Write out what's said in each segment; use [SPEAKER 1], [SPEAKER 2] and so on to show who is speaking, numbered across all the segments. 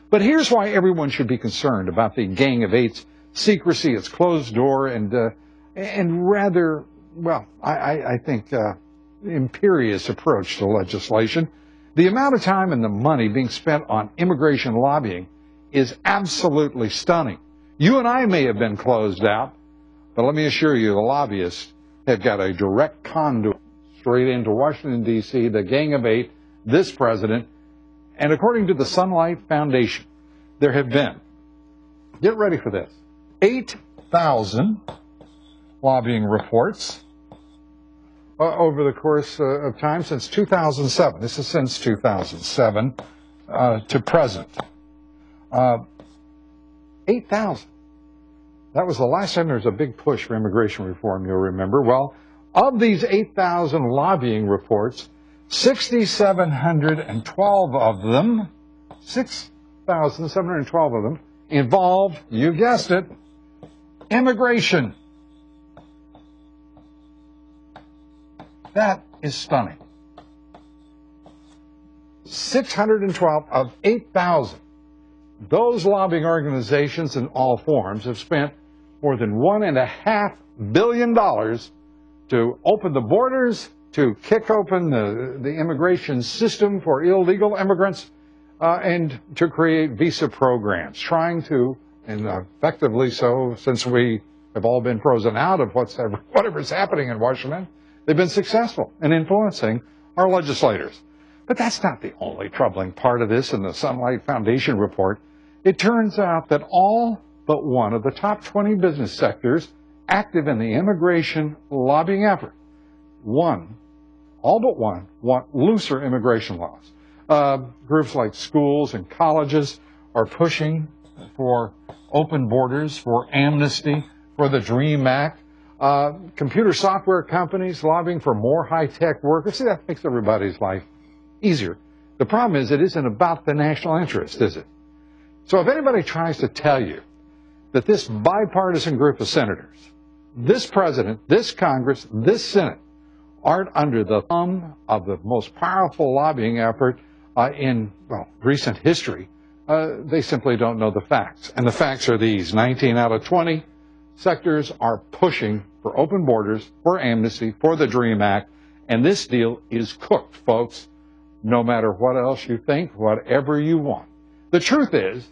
[SPEAKER 1] But here's why everyone should be concerned about the Gang of Eight's secrecy, its closed door, and rather, well, I think, imperious approach to legislation. The amount of time and the money being spent on immigration lobbying is absolutely stunning. You and I may have been closed out, but let me assure you, the lobbyists have got a direct conduit straight into Washington, D.C., the Gang of Eight, this president, and according to the SunlightFoundation, there have been, get ready for this, 8,000 lobbying reports over the course of time since 2007. This is since 2007 to present. 8,000. That was the last time there was a big push for immigration reform, you'll remember. Well, of these 8,000 lobbying reports, 6,712 of them, 6,712 of them involved, you guessed it, immigration. That is stunning. 612 of 8,000. Those lobbying organizations in all forms have spent more than $1.5 billion to open the borders, to kick open the immigration system for illegal immigrants, and to create visa programs, trying to, and effectively so, since we have all been frozen out of whatever's happening in Washington, they've been successful in influencing our legislators. But that's not the only troubling part of this in the SunlightFoundation report. It turns out that all but one of the top 20 business sectors active in the immigration lobbying effort, all but one, want looser immigration laws. Groups like schools and colleges are pushing for open borders, for amnesty, for the DREAM Act. Computer software companies lobbying for more high-tech workers. See, that makes everybody's life easier. The problem is it isn't about the national interest, is it? So if anybody tries to tell you that this bipartisan group of senators, this president, this Congress, this Senate, aren't under the thumb of the most powerful lobbying effort in, well, recent history, they simply don't know the facts. And the facts are these. 19 out of 20 sectors are pushing for open borders, for amnesty, for the DREAM Act, and this deal is cooked, folks, no matter what else you think, whatever you want. The truth is,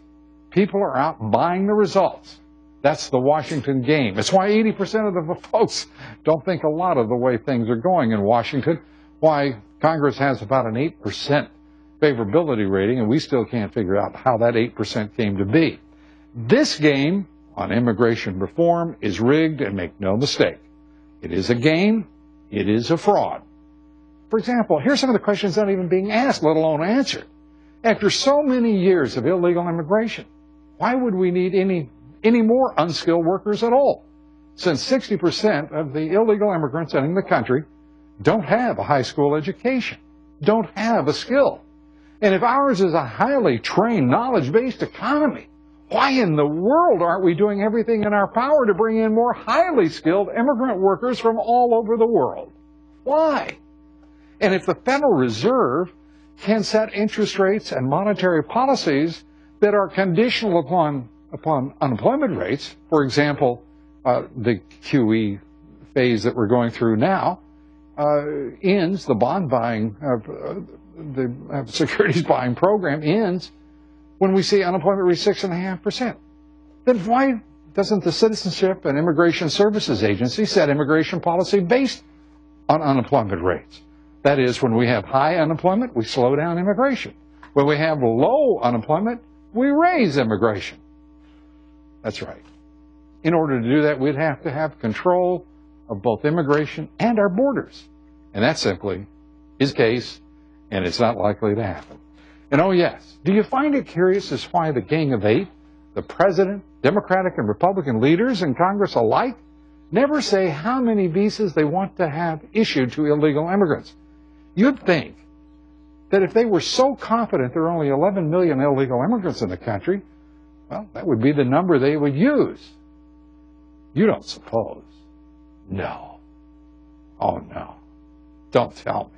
[SPEAKER 1] people are out buying the results. That's the Washington game. It's why 80% of the folks don't think a lot of the way things are going in Washington, why Congress has about an 8% favorability rating, and we still can't figure out how that 8% came to be. This game on immigration reform is rigged, and make no mistake. It is a game. It is a fraud. For example, here's some of the questions not even being asked, let alone answered. After so many years of illegal immigration, why would we need any more unskilled workers at all? Since 60% of the illegal immigrants entering the country don't have a high school education, don't have a skill. And if ours is a highly trained, knowledge-based economy, why in the world aren't we doing everything in our power to bring in more highly skilled immigrant workers from all over the world? Why? And if the Federal Reserve can set interest rates and monetary policies that are conditional upon unemployment rates, for example, the QE phase that we're going through now ends, the bond buying, the securities buying program ends when we see unemployment reach 6.5%. Then why doesn't the Citizenship and Immigration Services Agency set immigration policy based on unemployment rates? That is, when we have high unemployment, we slow down immigration. When we have low unemployment, we raise immigration. That's right. In order to do that, we'd have to have control of both immigration and our borders. And that simply is the case, and it's not likely to happen. And oh yes, do you find it curious as why the Gang of Eight, the President, Democratic and Republican leaders in Congress alike, never say how many visas they want to have issued to illegal immigrants? You'd think that if they were so confident there are only 11 million illegal immigrants in the country, well, that would be the number they would use. You don't suppose? No. Oh, no. Don't tell me.